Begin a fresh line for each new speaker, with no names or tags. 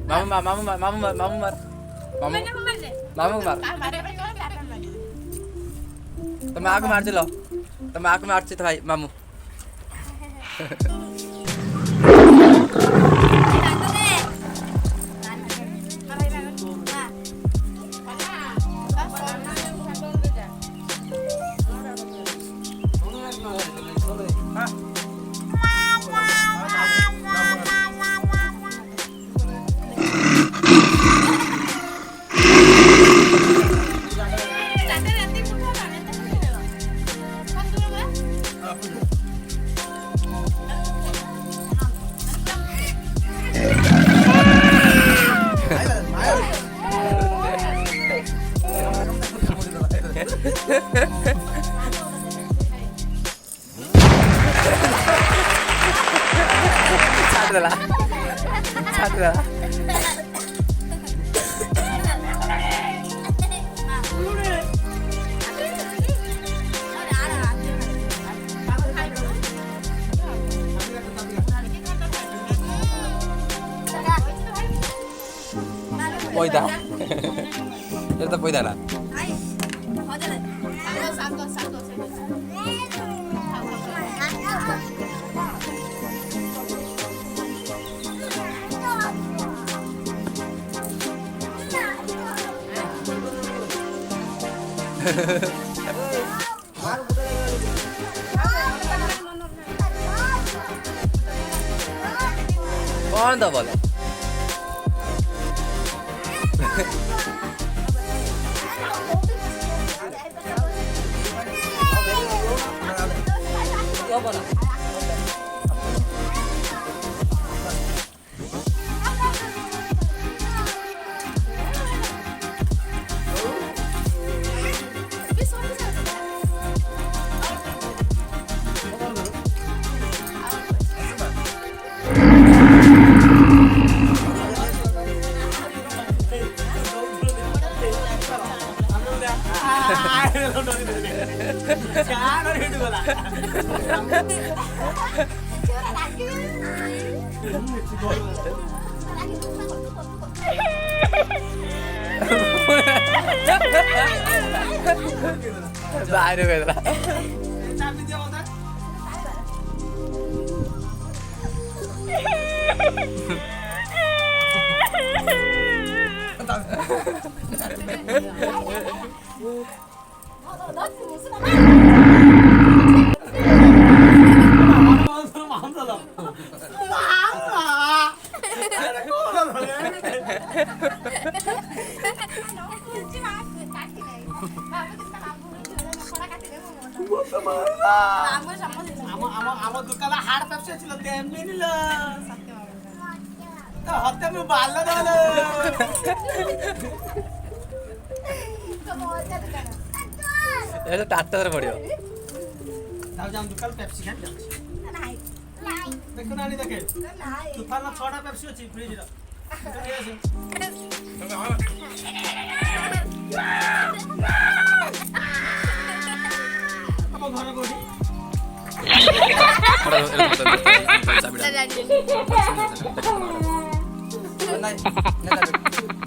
মামু মার মামু মার মামু মার মামু মার মামু মামু মার তো মাকে মারছিল তো মাকে মারছি তো ভাই মামু ছাড়লা ছাড়লা পয়দা এটা তো পয়দা না कौन था बोला क्या बोला बाहर हो गया
আমার দোকানে হাড় ব্যবসা ছিল তেমনি নিল হতে আমি ভালো দিল
এটা টাট্টা ধরে পড়িও
তাও যাম দোকান পেপসি খাই যাচ্ছি দেখো না দেখে তুফান 6টা পেপসি আছে ফ্রিজ রে আমার ঘরে বসি
नहीं